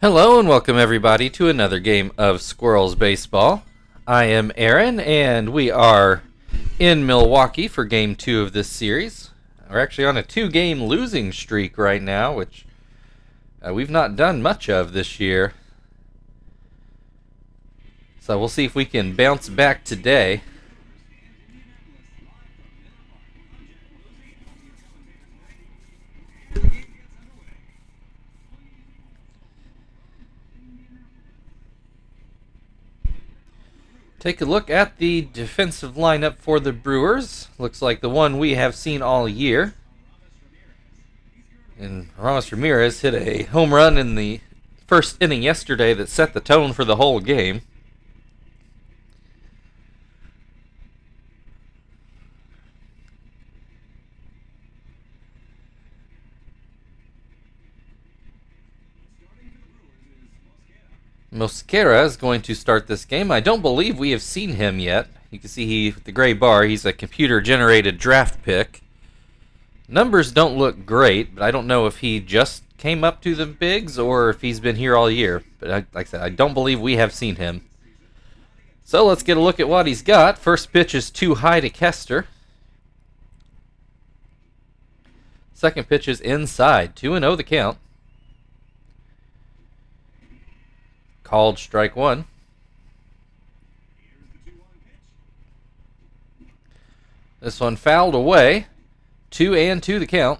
Hello and welcome everybody to another game of Squirrels Baseball. I am Aaron and we are in Milwaukee for game 2 of this series. We're actually on a 2-game losing streak right now, which we've not done much of this year. So we'll see if we can bounce back today. Take a look at the defensive lineup for the Brewers. Looks like the one we have seen all year. And Ramirez hit a home run in the first inning yesterday that set the tone for the whole game. Mosquera is going to start this game. I don't believe we have seen him yet. You can see with the gray bar, he's a computer-generated draft pick. Numbers don't look great, but I don't know if he just came up to the bigs or if he's been here all year. But like I said, I don't believe we have seen him. So let's get a look at what he's got. First pitch is too high to Kester. Second pitch is inside. 2-0 the count. Called strike one. This one fouled away. 2-2 the count.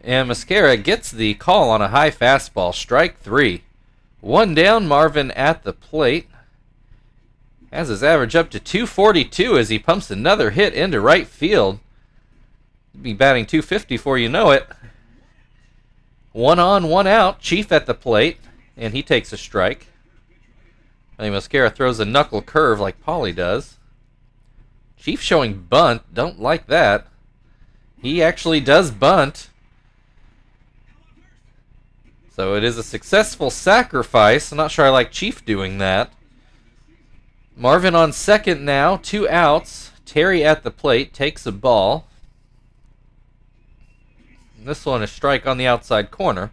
And Mosquera gets the call on a high fastball. Strike three. One down, Marvin at the plate. Has his average up to 242 as he pumps another hit into right field. He'll be batting 250 before you know it. 1 on, 1 out. Chief at the plate, and he takes a strike. I think Mosquera throws a knuckle curve like Paulie does. Chief showing bunt. Don't like that. He actually does bunt. So it is a successful sacrifice. I'm not sure I like Chief doing that. Marvin on second now. 2 outs. Terry at the plate takes a ball. This one is strike on the outside corner.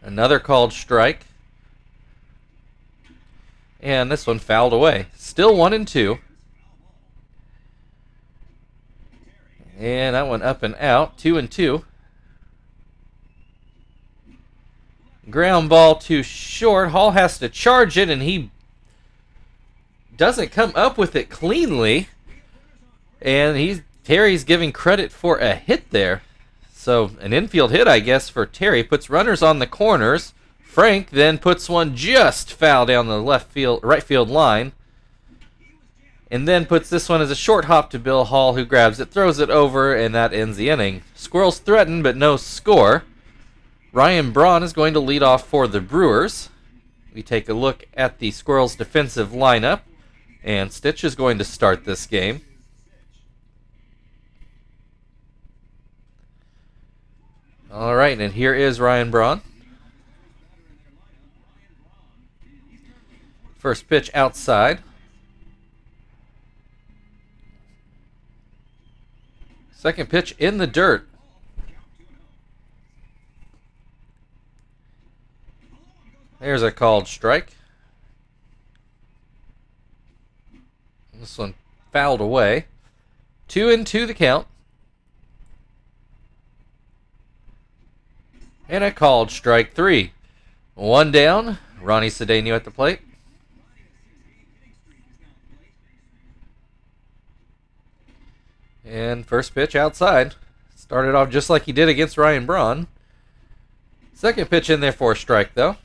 Another called strike. And this one fouled away. Still 1-2. And that one up and out. 2-2. Ground ball too short. Hall has to charge it, and he doesn't come up with it cleanly. And Terry's giving credit for a hit there. So an infield hit, I guess, for Terry. Puts runners on the corners. Frank then puts one just foul down the right field line. And then puts this one as a short hop to Bill Hall, who grabs it, throws it over, and that ends the inning. Squirrels threaten, but no score. Ryan Braun is going to lead off for the Brewers. We take a look at the Squirrels' defensive lineup. And Stitch is going to start this game. All right, and here is Ryan Braun. First pitch outside. Second pitch in the dirt. There's a called strike. This one fouled away. 2-2 the count. And a called strike three. One down. Ronnie Cedeno at the plate. And first pitch outside. Started off just like he did against Ryan Braun. Second pitch in there for a strike, though.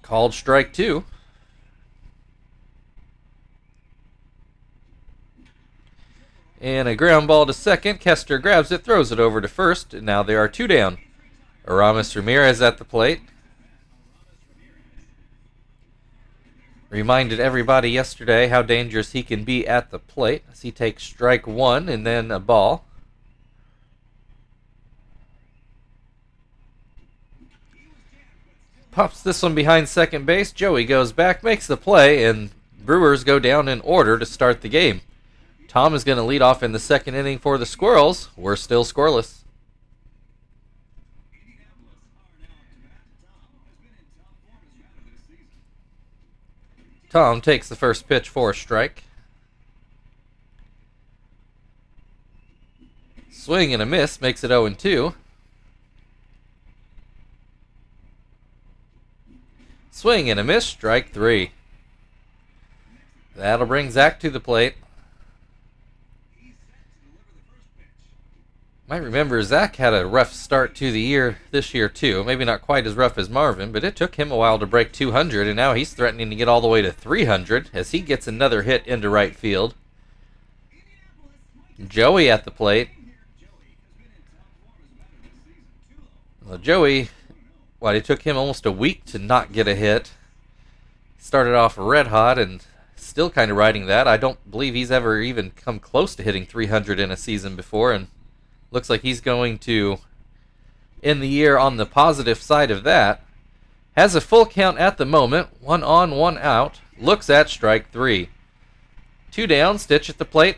Called strike two. And a ground ball to second. Kester grabs it, throws it over to first, and now there are 2 down. Aramis Ramirez at the plate. Reminded everybody yesterday how dangerous he can be at the plate as he takes strike one and then a ball. Pops this one behind second base. Joey goes back, makes the play, and Brewers go down in order to start the game. Tom is going to lead off in the second inning for the Squirrels. We're still scoreless. Tom takes the first pitch for a strike. Swing and a miss makes it 0-2. Swing and a miss, strike 3. That'll bring Zach to the plate. Might remember Zach had a rough start to the year this year too. Maybe not quite as rough as Marvin, but it took him a while to break 200, and now he's threatening to get all the way to 300 as he gets another hit into right field. Joey at the plate. Well, Joey, it took him almost a week to not get a hit. Started off red hot and still kind of riding that. I don't believe he's ever even come close to hitting 300 in a season before, and looks like he's going to end the year on the positive side of that. Has a full count at the moment. 1 on, 1 out. Looks at strike 3. 2 down, Stitch at the plate.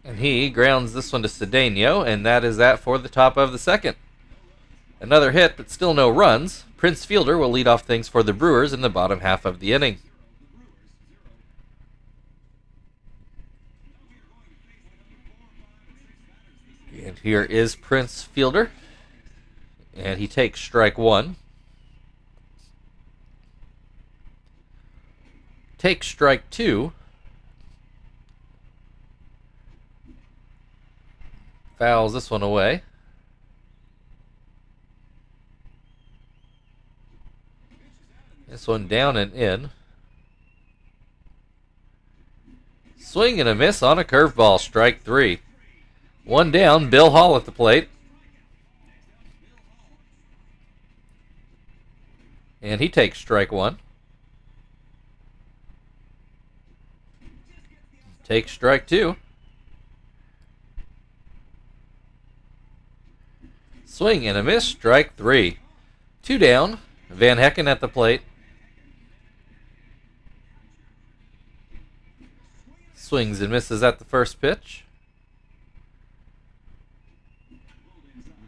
And he grounds this one to Cedeno, and that is that for the top of the second. Another hit, but still no runs. Prince Fielder will lead off things for the Brewers in the bottom half of the inning. And here is Prince Fielder. And he takes strike 1. Takes strike 2. Fouls this one away. This one down and in. Swing and a miss on a curveball, strike 3. 1 down, Bill Hall at the plate. And he takes strike 1. Takes strike 2. Swing and a miss, strike 3. 2 down, Van Hecken at the plate. Swings and misses at the first pitch.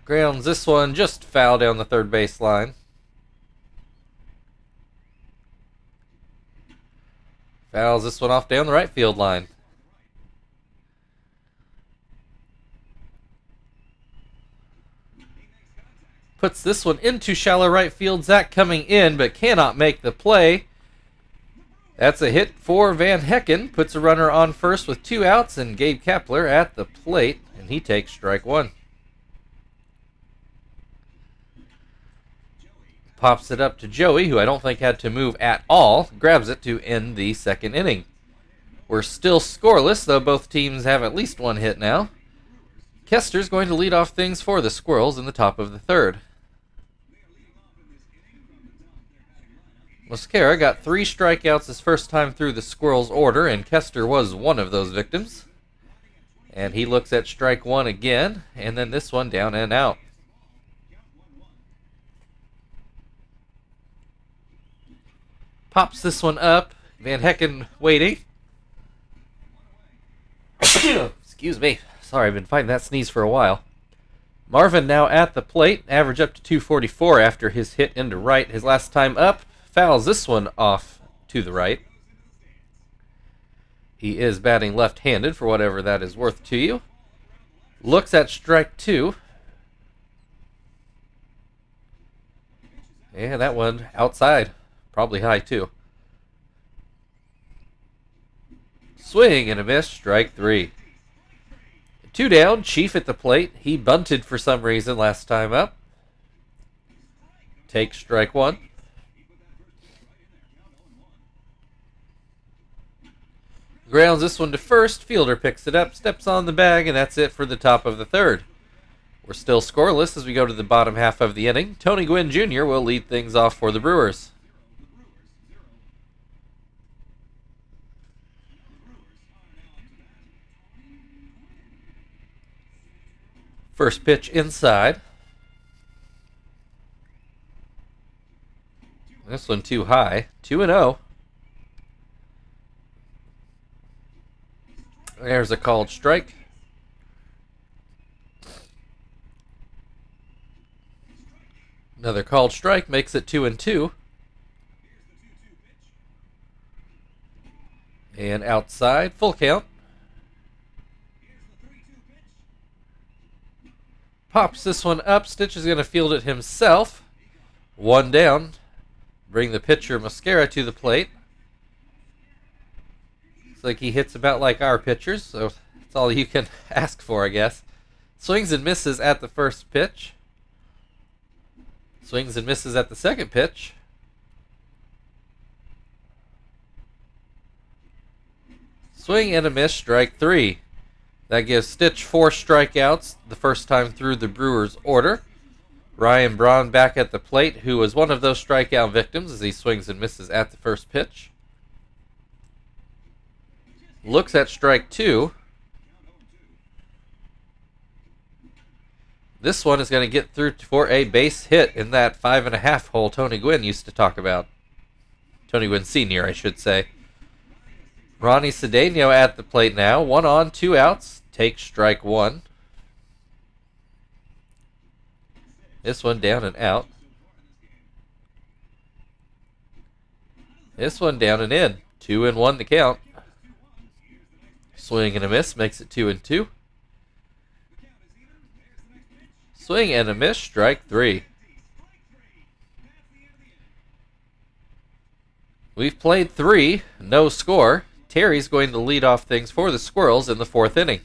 Grounds this one just foul down the third base line. Fouls this one off down the right field line. Puts this one into shallow right field. Zach coming in, but cannot make the play. That's a hit for Van Hecken. Puts a runner on first with 2 outs, and Gabe Kapler at the plate, and he takes strike 1. Pops it up to Joey, who I don't think had to move at all. Grabs it to end the second inning. We're still scoreless, though both teams have at least 1 hit now. Kester's going to lead off things for the Squirrels in the top of the third. Mosquera got 3 strikeouts his first time through the Squirrels' order, and Kester was one of those victims. And he looks at strike 1 again, and then this one down and out. Pops this one up. Van Hecken waiting. Excuse me. Sorry, I've been fighting that sneeze for a while. Marvin now at the plate. Average up to 244 after his hit into right. His last time up. Fouls this one off to the right. He is batting left-handed for whatever that is worth to you. Looks at strike 2. And that one outside. Probably high too. Swing and a miss, strike 3. 2 down, Chief at the plate. He bunted for some reason last time up. Takes strike 1. Grounds this one to first. Fielder picks it up, steps on the bag, and that's it for the top of the third. We're still scoreless as we go to the bottom half of the inning. Tony Gwynn Jr. will lead things off for the Brewers. First pitch inside. This this one too high. 2-0. There's a called strike. Another called strike makes it 2-2. And outside, full count. Pops this one up. Stitch is going to field it himself. 1 down. Bring the pitcher Mascara to the plate. Looks like he hits about like our pitchers, so that's all you can ask for, I guess. Swings and misses at the first pitch. Swings and misses at the second pitch. Swing and a miss, strike 3. That gives Stitch 4 strikeouts the first time through the Brewers' order. Ryan Braun back at the plate, who was one of those strikeout victims as he swings and misses at the first pitch. Looks at strike 2. This one is going to get through for a base hit in that 5.5 hole Tony Gwynn used to talk about. Tony Gwynn Sr., I should say. Ronnie Cedeno at the plate now. 1 on, 2 outs. Take strike 1. This one down and out. This one down and in. 2-1 the count. Swing and a miss makes it 2-2. Swing and a miss, strike 3. We've played 3, no score. Terry's going to lead off things for the Squirrels in the 4th inning.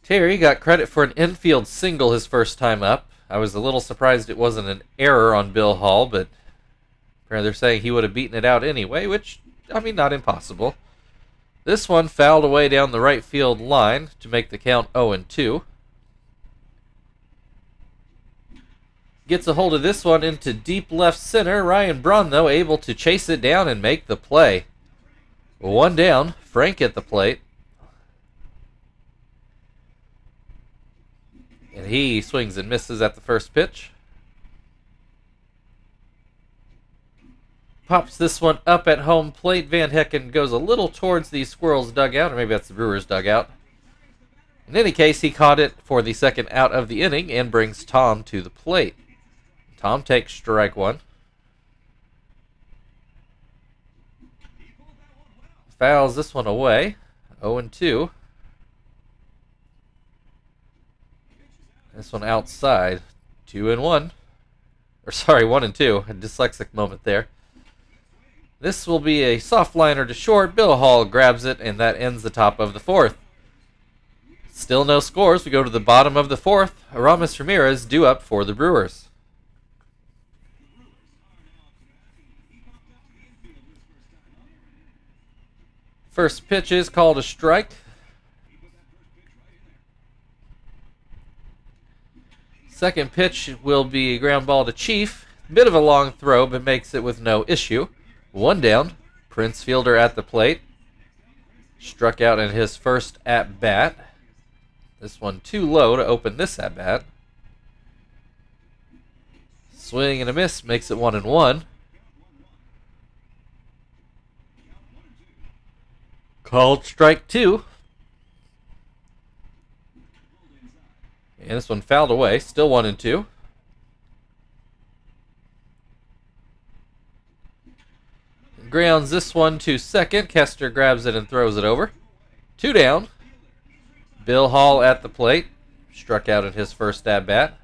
Terry got credit for an infield single his first time up. I was a little surprised it wasn't an error on Bill Hall, but apparently they're saying he would have beaten it out anyway, which, I mean, not impossible. This one fouled away down the right field line to make the count 0-2. Gets a hold of this one into deep left center. Ryan Braun, though, able to chase it down and make the play. 1 down. Frank at the plate. And he swings and misses at the first pitch. Pops this one up at home plate. Van Hecken goes a little towards the Squirrels dugout, or maybe that's the Brewers dugout. In any case, he caught it for the second out of the inning and brings Tom to the plate. Tom takes strike 1. Fouls this one away. 0-2. This one outside. 2-1. Or sorry, 1-2. A dyslexic moment there. This will be a soft liner to short. Bill Hall grabs it, and that ends the top of the 4th. Still no scores. We go to the bottom of the 4th. Aramis Ramirez due up for the Brewers. First pitch is called a strike. Second pitch will be a ground ball to Chief. Bit of a long throw, but makes it with no issue. 1 down. Prince Fielder at the plate. Struck out in his first at-bat. This one too low to open this at-bat. Swing and a miss makes it 1-1. Called strike 2. And this one fouled away. Still 1-2. Grounds this one to second. Kester grabs it and throws it over. 2 down. Bill Hall at the plate. Struck out in his first at-bat.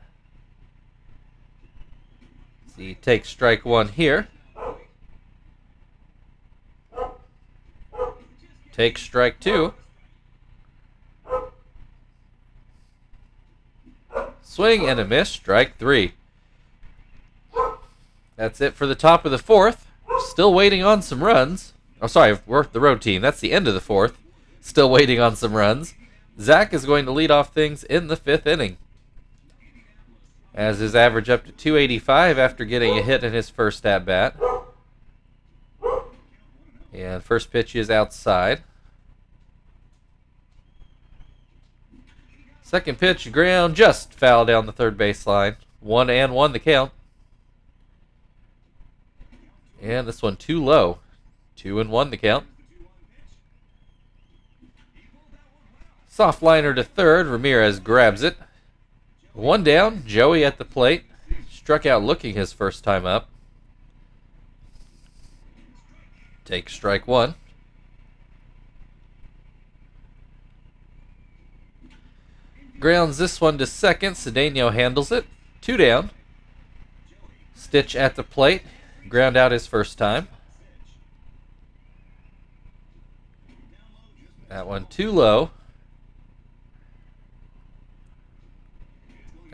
He takes strike 1 here. Takes strike 2. Swing and a miss, strike 3. That's it for the top of the 4th. Still waiting on some runs. Oh, sorry, we're the road team. That's the end of the 4th. Still waiting on some runs. Zach is going to lead off things in the 5th inning. As his average up to 285 after getting a hit in his first at-bat. And first pitch is outside. Second pitch, ground just foul down the third baseline. 1-1 the count. And this one too low. 2-1 the count. Soft liner to third. Ramirez grabs it. 1 down. Joey at the plate. Struck out looking his first time up. Take strike 1. Grounds this one to second. Cedeno handles it. 2 down. Stitch at the plate. Ground out his first time. That one too low.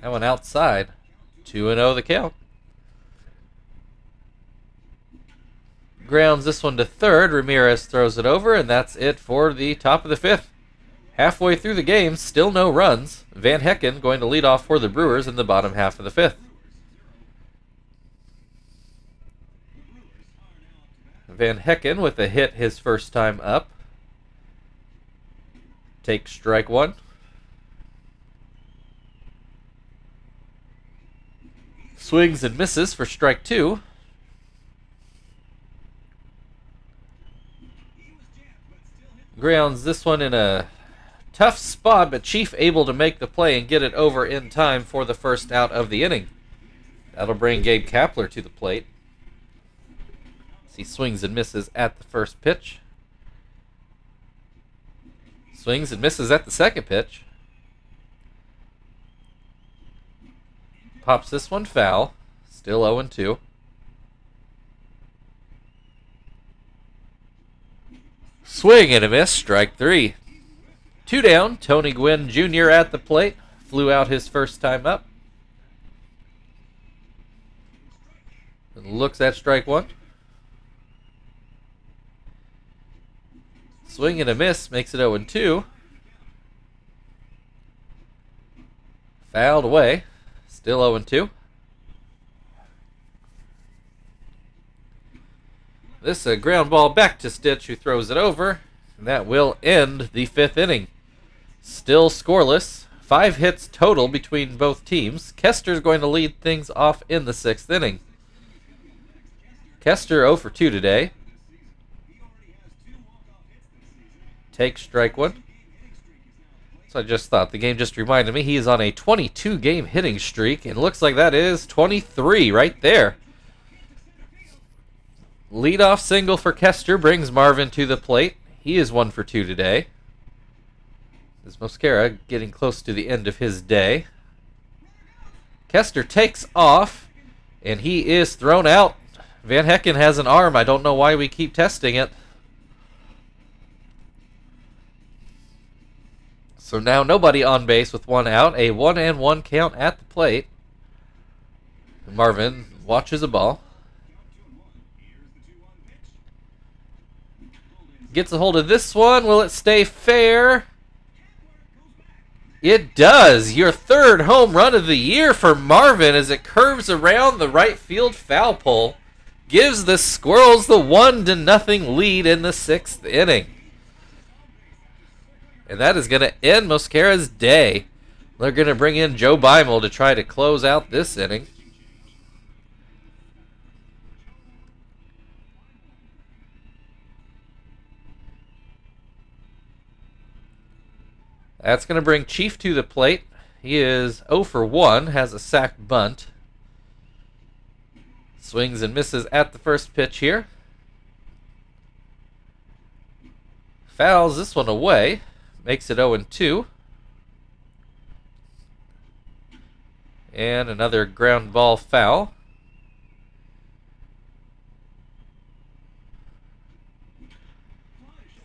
That one outside. 2-0 the count. Grounds this one to third. Ramirez throws it over, and that's it for the top of the 5th. Halfway through the game, still no runs. Van Hecken going to lead off for the Brewers in the bottom half of the 5th. Van Hecken with a hit his first time up. Take strike 1. Swings and misses for strike 2. Grounds this one in a tough spot, but Chief able to make the play and get it over in time for the first out of the inning. That'll bring Gabe Kapler to the plate. He swings and misses at the first pitch. Swings and misses at the second pitch. Pops this one foul. Still 0-2. Swing and a miss. Strike 3. 2 down. Tony Gwynn Jr. at the plate. Flew out his first time up. Looks at strike 1. Swing and a miss. Makes it 0-2. Fouled away. Still 0-2. This a ground ball back to Stitch, who throws it over. And that will end the 5th inning. Still scoreless. 5 hits total between both teams. Kester's going to lead things off in the 6th inning. Kester 0 for 2 today. Take strike 1. So I just thought, the game just reminded me, he is on a 22-game hitting streak, and looks like that is 23 right there. Leadoff single for Kester brings Marvin to the plate. He is 1 for 2 today. This Mosquera getting close to the end of his day. Kester takes off, and he is thrown out. Van Hecken has an arm. I don't know why we keep testing it. So now nobody on base with 1 out. A 1-1 count at the plate. Marvin watches a ball. Gets a hold of this one. Will it stay fair? It does. Your 3rd home run of the year for Marvin as it curves around the right field foul pole. Gives the Squirrels the 1-0 lead in the 6th inning. And that is going to end Mosquera's day. They're going to bring in Joe Beimel to try to close out this inning. That's going to bring Chief to the plate. He is 0 for 1, has a sacked bunt. Swings and misses at the first pitch here. Fouls this one away. Makes it 0-2. And another ground ball foul.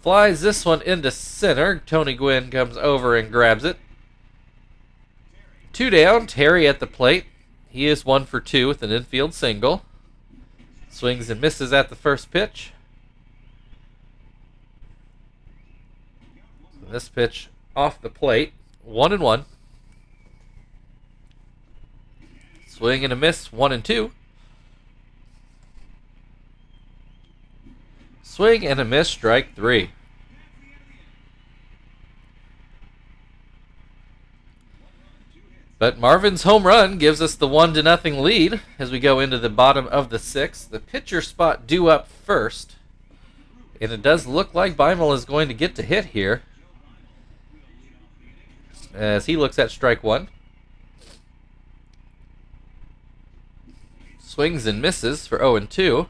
Flies this one into center. Tony Gwynn comes over and grabs it. 2 down. Terry at the plate. He is 1 for 2 with an infield single. Swings and misses at the first pitch. This pitch off the plate. 1-1. Swing and a miss. 1-2. Swing and a miss. Strike 3. But Marvin's home run gives us the 1-0 lead as we go into the bottom of the 6th. The pitcher spot due up first. And it does look like Beimel is going to get to hit here, as he looks at strike 1. Swings and misses for 0-2.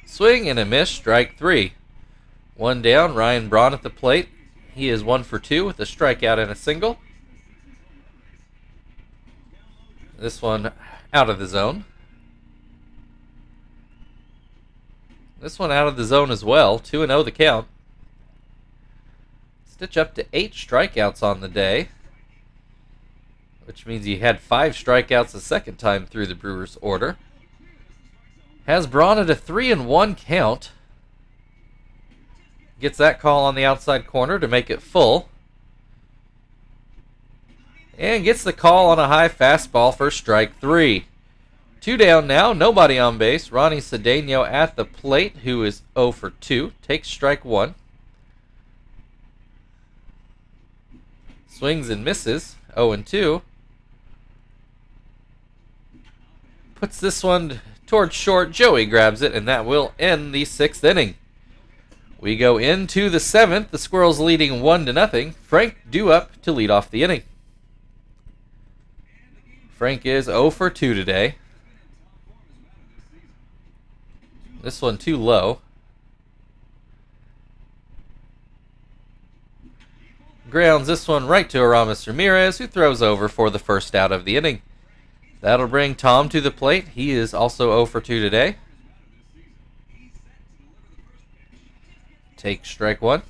Swing and a miss, strike 3. 1 down, Ryan Braun at the plate. He is 1 for 2 with a strikeout and a single. This one out of the zone. This one out of the zone as well. 2-0 the count. Stitch up to 8 strikeouts on the day, which means he had 5 strikeouts the second time through the Brewers' order. Has Braun at a 3-1 count. Gets that call on the outside corner to make it full. And gets the call on a high fastball for strike 3. 2 down now, nobody on base. Ronnie Cedeno at the plate, who is 0 for 2. Takes strike 1. Swings and misses, 0-2. Puts this one towards short. Joey grabs it, and that will end the 6th inning. We go into the 7th. The Squirrels leading 1-0. Frank due up to lead off the inning. Frank is 0 for 2 today. This one too low. Grounds this one right to Aramis Ramirez, who throws over for the first out of the inning. That'll bring Tom to the plate. He is also 0 for 2 today. Take strike 1.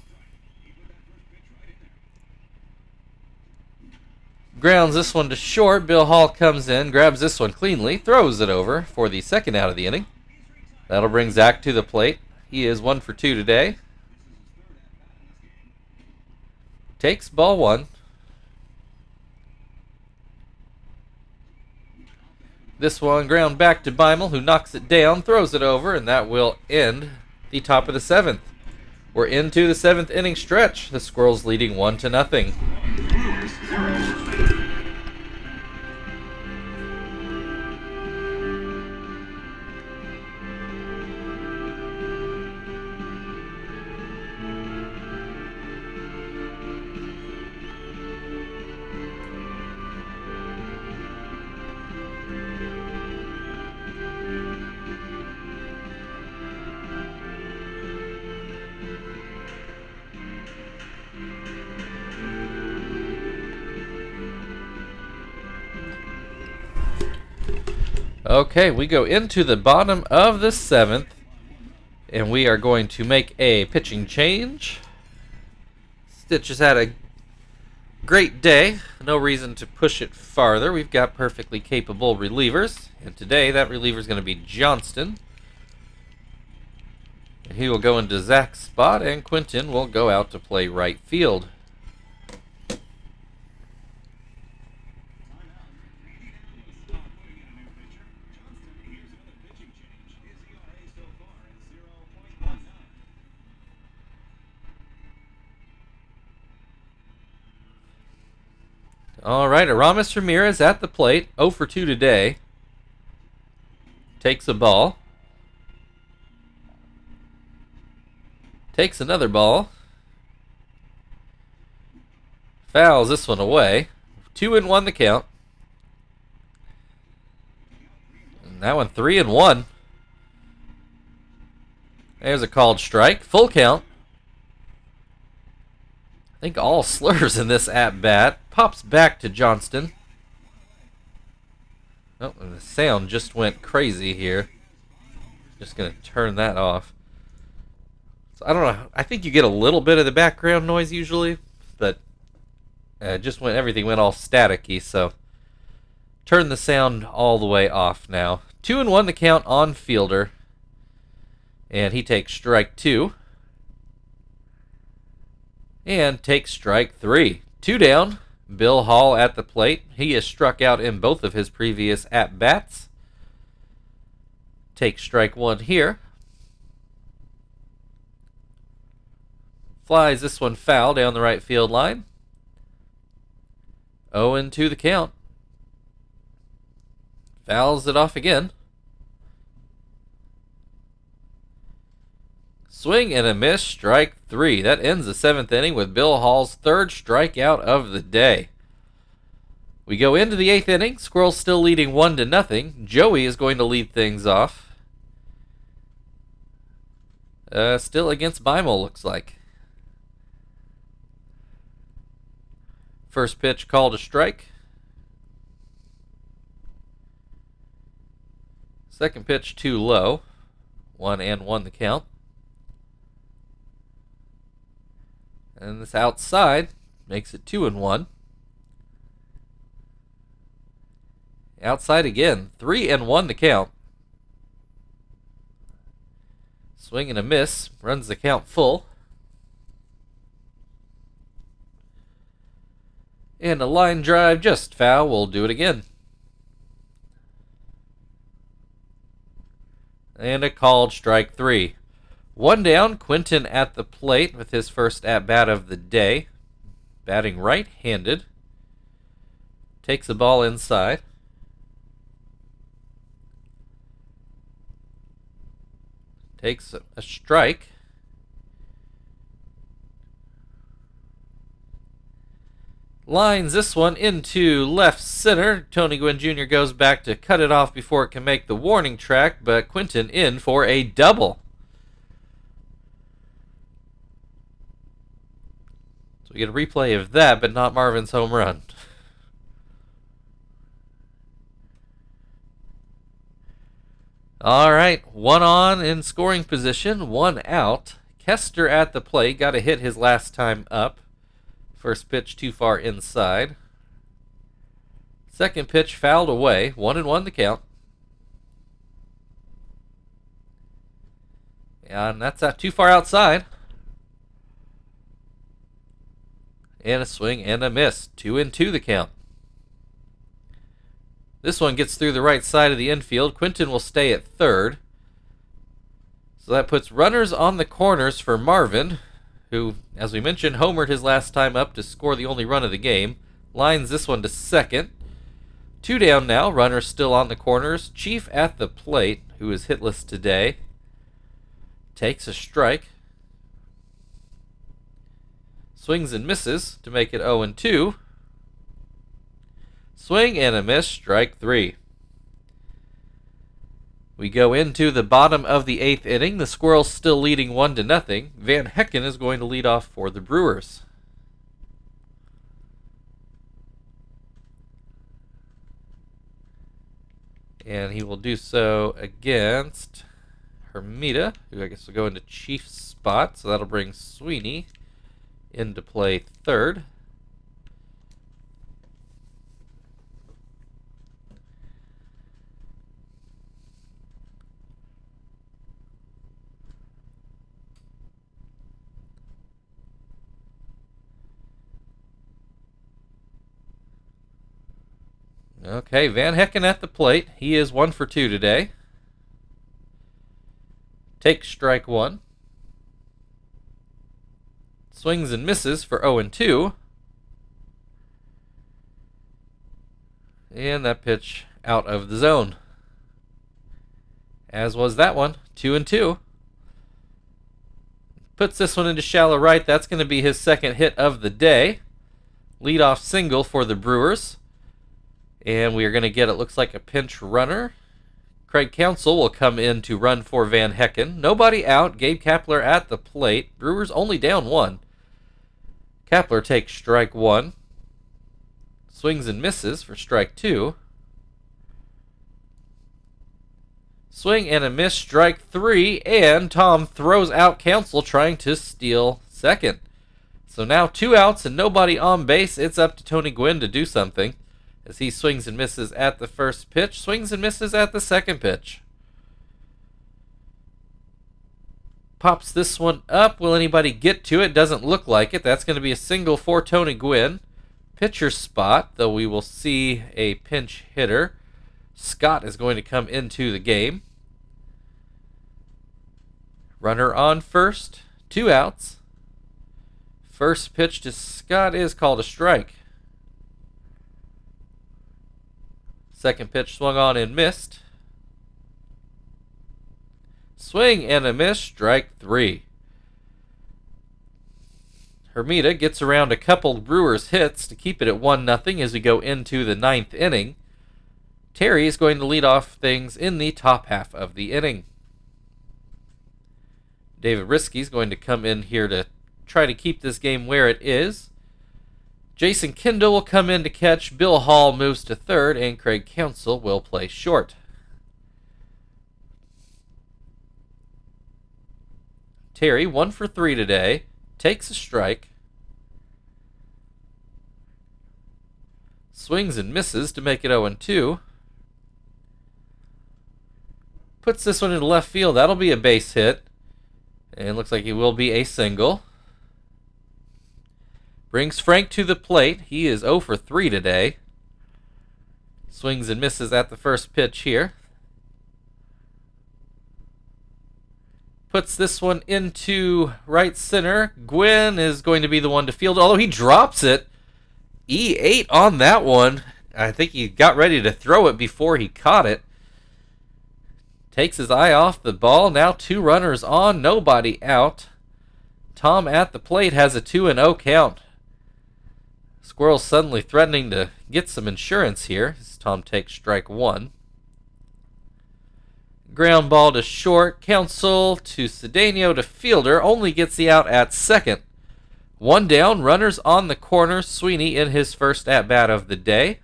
Grounds this one to short. Bill Hall comes in, grabs this one cleanly, throws it over for the second out of the inning. That'll bring Zach to the plate. He is 1 for 2 today. Takes ball 1. This one ground back to Beimel, who knocks it down, throws it over, and that will end the top of the 7th. We're into the 7th inning stretch. The Squirrels leading 1-0. Okay, we go into the bottom of the 7th, and we are going to make a pitching change. Stitch has had a great day. No reason to push it farther. We've got perfectly capable relievers, and today that reliever is going to be Johnston. And he will go into Zach's spot, and Quinton will go out to play right field. All right, Aramis Ramirez at the plate, 0 for 2 today. Takes a ball. Takes another ball. Fouls this one away. 2-1 the count. And that one 3-1. There's a called strike. Full count. I think all slurs in this at-bat. Pops back to Johnston. Oh, and the sound just went crazy here. Just going to turn that off. So I don't know. I think you get a little bit of the background noise usually, but just when everything went all staticky, so turn the sound all the way off now. 2-1 the count on Fielder, and he takes strike 2. And takes strike 3. 2 down. Bill Hall at the plate. He is struck out in both of his previous at-bats. Takes strike 1 here. Flies this one foul down the right field line. 0-2 the count. Fouls it off again. Swing and a miss, strike 3. That ends the 7th inning with Bill Hall's 3rd strikeout of the day. We go into the 8th inning. Squirrels still leading 1-0. Joey is going to lead things off. Still against Beimel, looks like. First pitch called a strike. Second pitch too low. 1-1 the count. And this outside makes it 2-1. Outside again. 3-1 the count. Swing and a miss. Runs the count full. And a line drive just foul. We'll do it again. And a called strike 3. 1 down. Quinton at the plate with his first at-bat of the day. Batting right-handed. Takes the ball inside. Takes a strike. Lines this one into left center. Tony Gwynn Jr. goes back to cut it off before it can make the warning track, but Quinton in for a double. So we get a replay of that, but not Marvin's home run. All right, 1 on in scoring position, 1 out. Kester at the plate, got a hit his last time up. First pitch too far inside. Second pitch fouled away, 1-1 the count. And that's too far outside. And a swing and a miss, 2-2 the count. This one gets through the right side of the infield. Quinton will stay at third. So that puts runners on the corners for Marvin, who, as we mentioned, homered his last time up to score the only run of the game. Lines this one to second. 2 down now. Runners still on the corners. Chief at the plate, who is hitless today, takes a strike. Swings and misses to make it 0-2. Swing and a miss, strike 3. We go into the bottom of the 8th inning. The Squirrels still leading 1-0. Van Hecken is going to lead off for the Brewers. And he will do so against Hermida, who I guess will go into Chief's spot. So that'll bring Sweeney into play third. Okay, Van Hecken at the plate. He is 1 for 2 today. Takes strike 1. Swings and misses for 0-2. And that pitch out of the zone. As was that one, 2-2. Puts this one into shallow right. That's going to be his second hit of the day. Leadoff single for the Brewers. And we are going to get, it looks like, a pinch runner. Craig Counsell will come in to run for Van Hecken. Nobody out. Gabe Kapler at the plate. Brewers only down 1. Kapler takes strike 1. Swings and misses for strike 2. Swing and a miss, strike 3. And Tom throws out Counsell trying to steal second. So now 2 outs and nobody on base. It's up to Tony Gwynn to do something, as he swings and misses at the first pitch, swings and misses at the second pitch. Pops this one up. Will anybody get to it? Doesn't look like it. That's going to be a single for Tony Gwynn. Pitcher spot, though we will see a pinch hitter. Scott is going to come into the game. Runner on first. 2 outs. First pitch to Scott is called a strike. Second pitch swung on and missed. Swing and a miss, strike 3. Hermida gets around a couple Brewers hits to keep it at 1-0 as we go into the 9th inning. Terry is going to lead off things in the top half of the inning. David Riskey is going to come in here to try to keep this game where it is. Jason Kendall will come in to catch. Bill Hall moves to third, and Craig Counsell will play short. Terry, 1 for 3 today, takes a strike. Swings and misses to make it 0-2. Puts this one into left field. That'll be a base hit. And looks like it will be a single. Brings Frank to the plate. He is 0 for 3 today. Swings and misses at the first pitch here. Puts this one into right center. Gwynn is going to be the one to field, although he drops it. E8 on that one. I think he got ready to throw it before he caught it. Takes his eye off the ball. Now 2 runners on, nobody out. Tom at the plate has a 2-0 count. Squirrels suddenly threatening to get some insurance here as Tom takes strike 1. Ground ball to short. Counsell to Cedeno to fielder. Only gets the out at second. 1 down. Runners on the corner. Sweeney in his first at-bat of the day.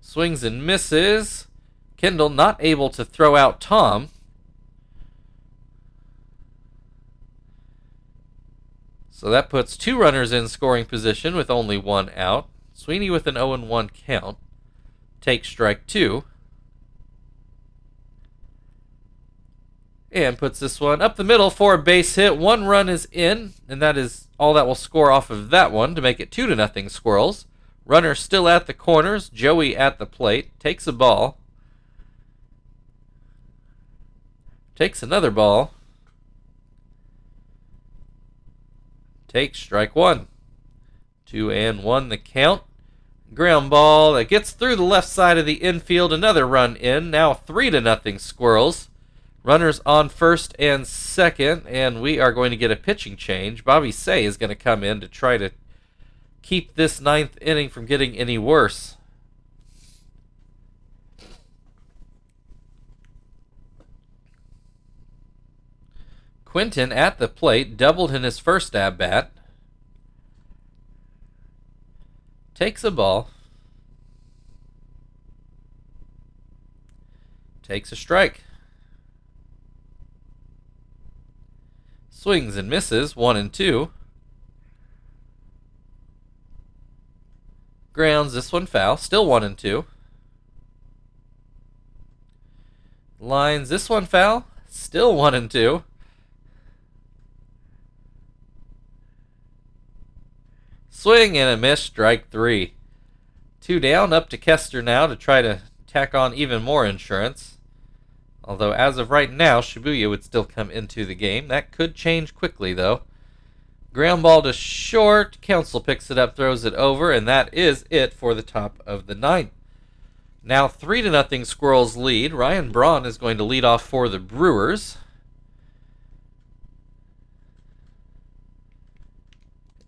Swings and misses. Kendall not able to throw out Tom. So that puts 2 runners in scoring position with only 1 out. Sweeney with an 0-1 count. Takes strike 2. And puts this one up the middle for a base hit. 1 run is in, and that is all that will score off of that one to make it 2-0 Squirrels. Runner still at the corners. Joey at the plate. Takes a ball. Takes another ball. Takes strike 1. 2-1 the count. Ground ball that gets through the left side of the infield. Another run in. Now 3-0 Squirrels. Runners on first and second, and we are going to get a pitching change. Bobby Say is going to come in to try to keep this 9th inning from getting any worse. Quinton at the plate, doubled in his first at-bat. Takes a ball. Takes a strike. Swings and misses, 1-2. Grounds this one foul, still 1-2. Lines this one foul, still 1-2. Swing and a miss, strike 3. 2 down, up to Kester now to try to tack on even more insurance. Although, as of right now, Shibuya would still come into the game. That could change quickly, though. Ground ball to short. Counsell picks it up, throws it over, and that is it for the top of the 9th. Now 3-0 Squirrels lead. Ryan Braun is going to lead off for the Brewers.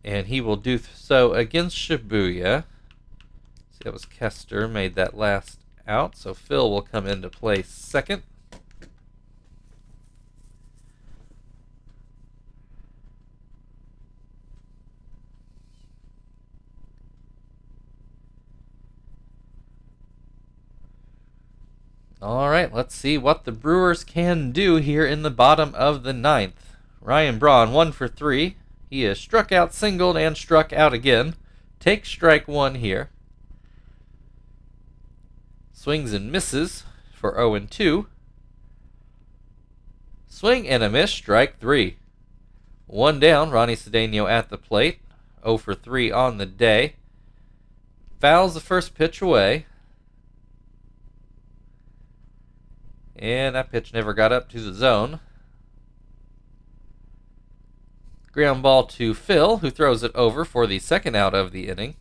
And he will do so against Shibuya. See, that was Kester made that last out, so Phil will come into play second. All right, let's see what the Brewers can do here in the bottom of the 9th. Ryan Braun, 1 for 3. He is struck out, singled, and struck out again. Takes strike 1 here. Swings and misses for 0-2. Swing and a miss, strike 3. 1 down, Ronnie Cedeno at the plate. 0 for 3 on the day. Fouls the first pitch away. And that pitch never got up to the zone. Ground ball to Phil, who throws it over for the second out of the inning.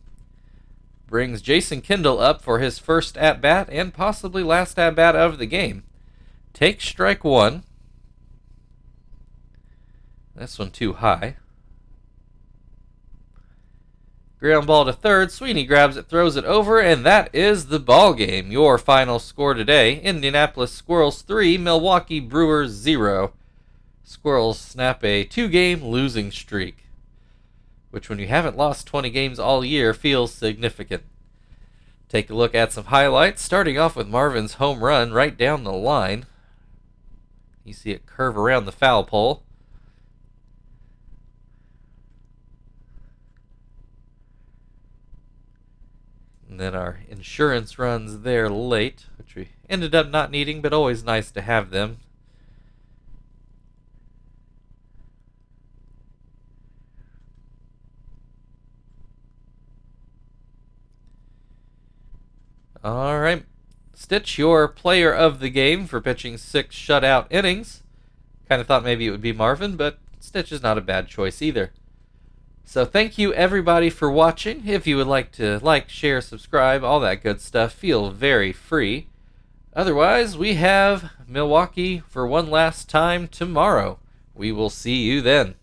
brings Jason Kendall up for his first at-bat and possibly last at-bat of the game. Take strike one. This one too high. Ground ball to third. Sweeney grabs it, throws it over, and that is the ball game. Your final score today: Indianapolis Squirrels 3, Milwaukee Brewers 0. Squirrels snap a 2-game losing streak, which when you haven't lost 20 games all year feels significant. Take a look at some highlights, starting off with Marvin's home run right down the line. You see it curve around the foul pole. And then our insurance runs there late, which we ended up not needing, but always nice to have them. All right, Stitch, your player of the game for pitching 6 shutout innings. Kind of thought maybe it would be Marvin, but Stitch is not a bad choice either. So thank you everybody for watching. If you would like to like, share, subscribe, all that good stuff, feel very free. Otherwise, we have Milwaukee for one last time tomorrow. We will see you then.